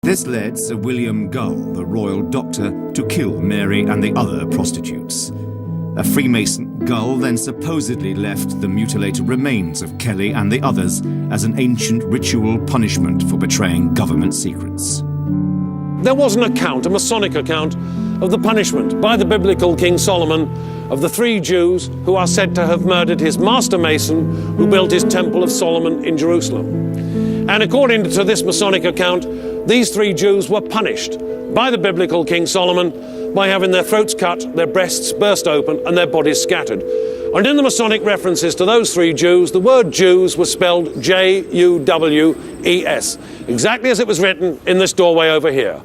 This led Sir William Gull, the royal doctor, to kill Mary and the other prostitutes. A Freemason, Gull then supposedly left the mutilated remains of Kelly and the others as an ancient ritual punishment for betraying government secrets. There was an account, a Masonic account, of the punishment by the biblical King Solomon of the 3 Jews who are said to have murdered his master mason who built his Temple of Solomon in Jerusalem. And according to this Masonic account, these 3 Jews were punished by the biblical King Solomon by having their throats cut, their breasts burst open, and their bodies scattered. And in the Masonic references to those 3 Jews, the word Jews was spelled J-U-W-E-S, exactly as it was written in this doorway over here.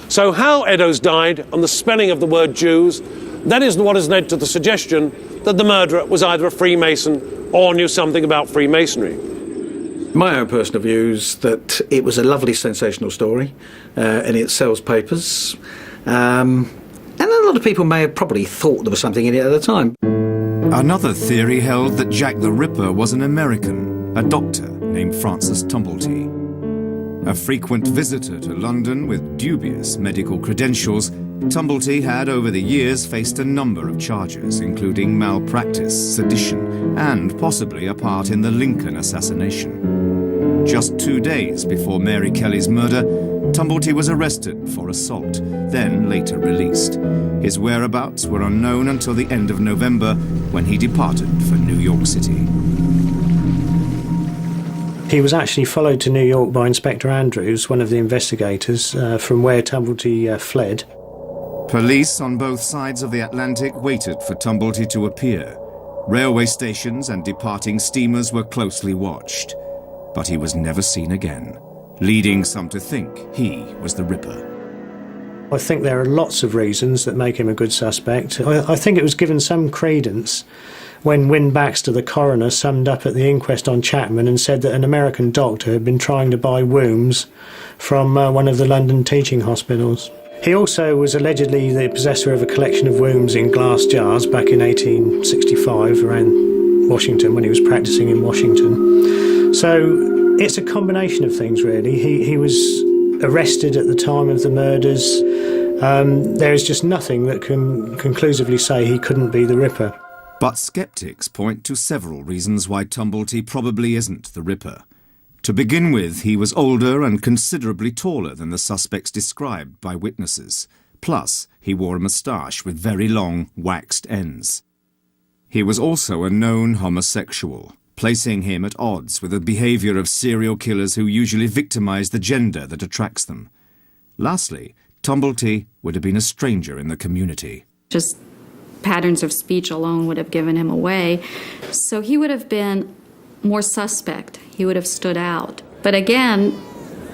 So how Eddowes died and the spelling of the word Jews, that is what has led to the suggestion that the murderer was either a Freemason or knew something about Freemasonry. My own personal view is that it was a lovely, sensational story, and it sells papers. And a lot of people may have probably thought there was something in it at the time. Another theory held that Jack the Ripper was an American, a doctor named Francis Tumblety. A frequent visitor to London with dubious medical credentials, Tumblety had over the years faced a number of charges, including malpractice, sedition, and possibly a part in the Lincoln assassination. Just 2 days before Mary Kelly's murder, Tumblety was arrested for assault, then later released. His whereabouts were unknown until the end of November, when he departed for New York City. He was actually followed to New York by Inspector Andrews, one of the investigators, from where Tumblety fled. Police on both sides of the Atlantic waited for Tumblety to appear. Railway stations and departing steamers were closely watched. But he was never seen again, leading some to think he was the Ripper. I think there are lots of reasons that make him a good suspect. I think it was given some credence when Wynne Baxter, the coroner, summed up at the inquest on Chapman and said that an American doctor had been trying to buy wombs from one of the London teaching hospitals. He also was allegedly the possessor of a collection of wombs in glass jars back in 1865 around Washington, when he was practicing in Washington. So it's a combination of things, really. He was arrested at the time of the murders. There is just nothing that can conclusively say he couldn't be the Ripper. But skeptics point to several reasons why Tumblety probably isn't the Ripper. To begin with, he was older and considerably taller than the suspects described by witnesses. Plus, he wore a moustache with very long, waxed ends. He was also a known homosexual, placing him at odds with the behavior of serial killers who usually victimize the gender that attracts them. Lastly, Tumblety would have been a stranger in the community. Just patterns of speech alone would have given him away. So he would have been more suspect. He would have stood out. But again,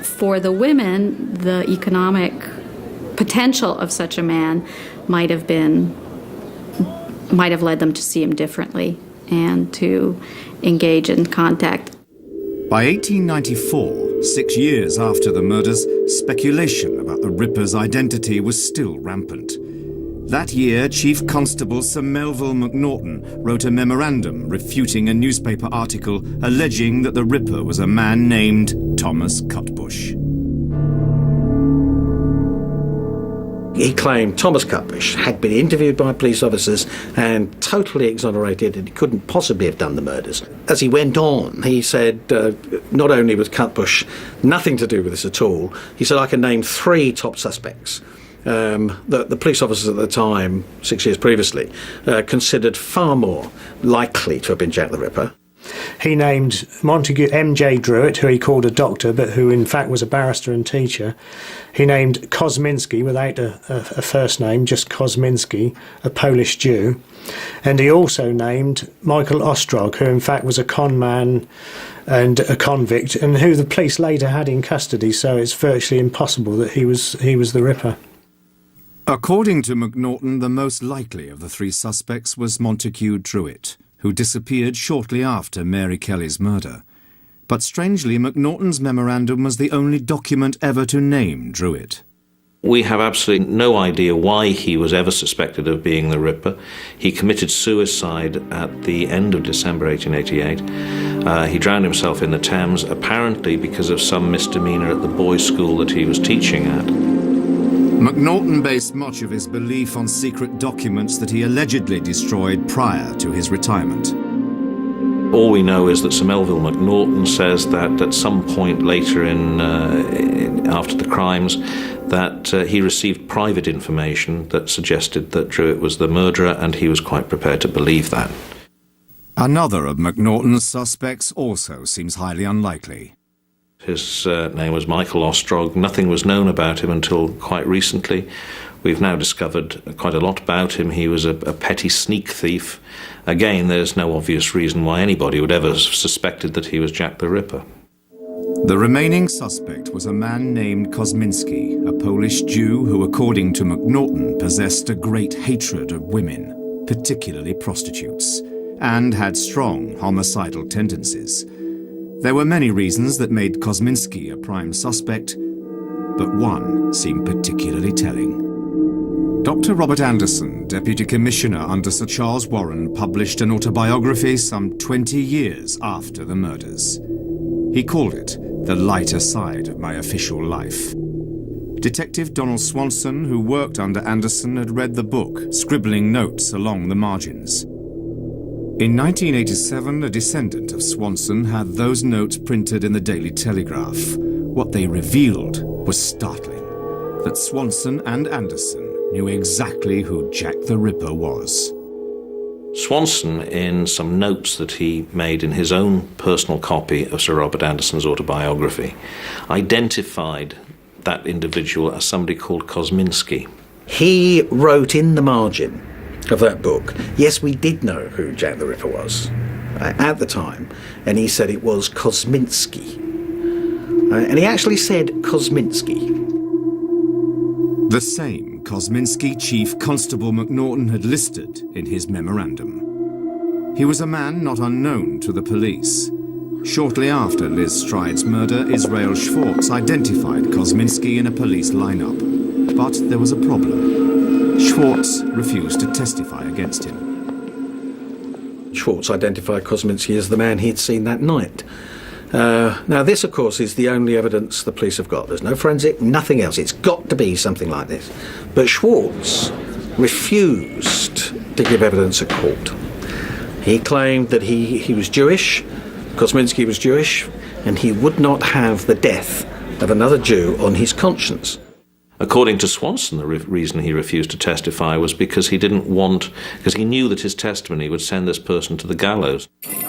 for the women, the economic potential of such a man might have led them to see him differently and to engage in contact. By 1894, 6 years after the murders, speculation about the Ripper's identity was still rampant. That year, Chief Constable Sir Melville Macnaghten wrote a memorandum refuting a newspaper article alleging that the Ripper was a man named Thomas Cutbush. He claimed Thomas Cutbush had been interviewed by police officers and totally exonerated, and he couldn't possibly have done the murders. As he went on, he said not only was Cutbush nothing to do with this at all, he said, I can name 3 top suspects that the police officers at the time, 6 years previously, considered far more likely to have been Jack the Ripper. He named Montague M.J. Druitt, who he called a doctor, but who in fact was a barrister and teacher. He named Kosminski, without a first name, just Kosminski, a Polish Jew. And he also named Michael Ostrog, who in fact was a con man and a convict, and who the police later had in custody, so it's virtually impossible that he was the Ripper. According to Macnaghten, the most likely of the 3 suspects was Montague Druitt, who disappeared shortly after Mary Kelly's murder. But strangely, Macnaghten's memorandum was the only document ever to name Druitt. We have absolutely no idea why he was ever suspected of being the Ripper. He committed suicide at the end of December 1888, He drowned himself in the Thames, apparently because of some misdemeanor at the boys' school that he was teaching at. MacNaughton based much of his belief on secret documents that he allegedly destroyed prior to his retirement. All we know is that Sir Melville MacNaughton says that at some point later after the crimes, that he received private information that suggested that Druitt was the murderer, and he was quite prepared to believe that. Another of MacNaughton's suspects also seems highly unlikely. His name was Michael Ostrog. Nothing was known about him until quite recently. We've now discovered quite a lot about him. He was a petty sneak thief. Again, there's no obvious reason why anybody would ever have suspected that he was Jack the Ripper. The remaining suspect was a man named Kosminski, a Polish Jew who, according to MacNaughton, possessed a great hatred of women, particularly prostitutes, and had strong homicidal tendencies. There were many reasons that made Kosminski a prime suspect, but one seemed particularly telling. Dr. Robert Anderson, Deputy Commissioner under Sir Charles Warren, published an autobiography some 20 years after the murders. He called it The Lighter Side of My Official Life. Detective Donald Swanson, who worked under Anderson, had read the book, scribbling notes along the margins. In 1987, a descendant of Swanson had those notes printed in the Daily Telegraph. What they revealed was startling, that Swanson and Anderson knew exactly who Jack the Ripper was. Swanson, in some notes that he made in his own personal copy of Sir Robert Anderson's autobiography, identified that individual as somebody called Kosminski. He wrote in the margin of that book, yes, we did know who Jack the Ripper was at the time, and he said it was Kosminski. And he actually said Kosminski. The same Kosminski Chief Constable MacNaughton had listed in his memorandum. He was a man not unknown to the police. Shortly after Liz Stride's murder, Israel Schwartz identified Kosminski in a police lineup. But there was a problem. Schwartz refused to testify against him. Schwartz identified Kosminski as the man he'd seen that night. Now, this, of course, is the only evidence the police have got. There's no forensic, nothing else. It's got to be something like this. But Schwartz refused to give evidence at court. He claimed that he was Jewish, Kosminski was Jewish, and he would not have the death of another Jew on his conscience. According to Swanson, the reason he refused to testify was because he knew that his testimony would send this person to the gallows.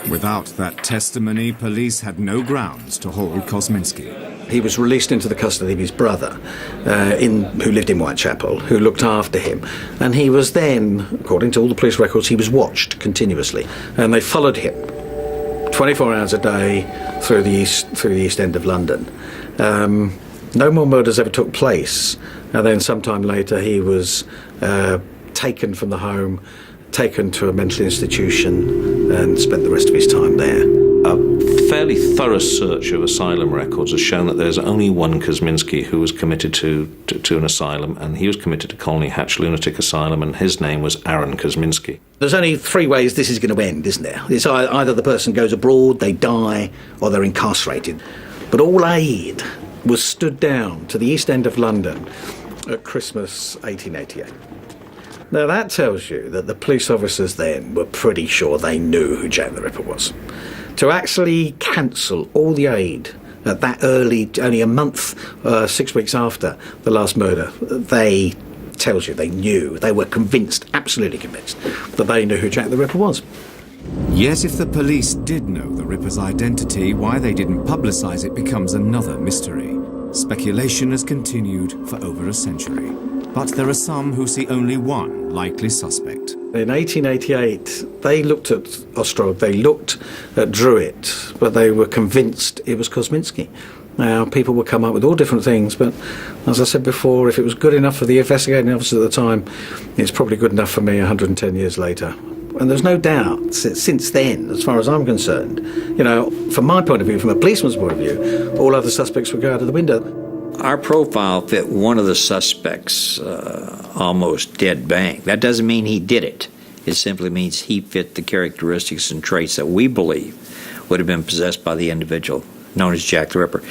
Without that testimony, police had no grounds to hold Kosminski. He was released into the custody of his brother, who lived in Whitechapel, who looked after him. And he was then, according to all the police records, he was watched continuously. And they followed him 24 hours a day through the East End of London. No more murders ever took place. And then sometime later he was taken from the home, taken to a mental institution, and spent the rest of his time there. A fairly thorough search of asylum records has shown that there's only one Kosminski who was committed to an asylum, and he was committed to Colney Hatch Lunatic Asylum, and his name was Aaron Kosminski. There's only three ways this is going to end, isn't there? It's either the person goes abroad, they die, or they're incarcerated. But all aid was stood down to the East End of London at Christmas 1888. Now that tells you that the police officers then were pretty sure they knew who Jack the Ripper was. To actually cancel all the aid at that early, only a month, 6 weeks after the last murder, tells you they knew, they were convinced, absolutely convinced, that they knew who Jack the Ripper was. Yet if the police did know the Ripper's identity, why they didn't publicise it becomes another mystery. Speculation has continued for over a century. But there are some who see only one likely suspect. In 1888, they looked at Ostrog, they looked at Druitt, but they were convinced it was Kosminski. Now, people would come up with all different things, but as I said before, if it was good enough for the investigating officers at the time, it's probably good enough for me 110 years later. And there's no doubt, since then, as far as I'm concerned, from my point of view, from a policeman's point of view, all other suspects would go out of the window. Our profile fit one of the suspects almost dead bang. That doesn't mean he did it. It simply means he fit the characteristics and traits that we believe would have been possessed by the individual known as Jack the Ripper.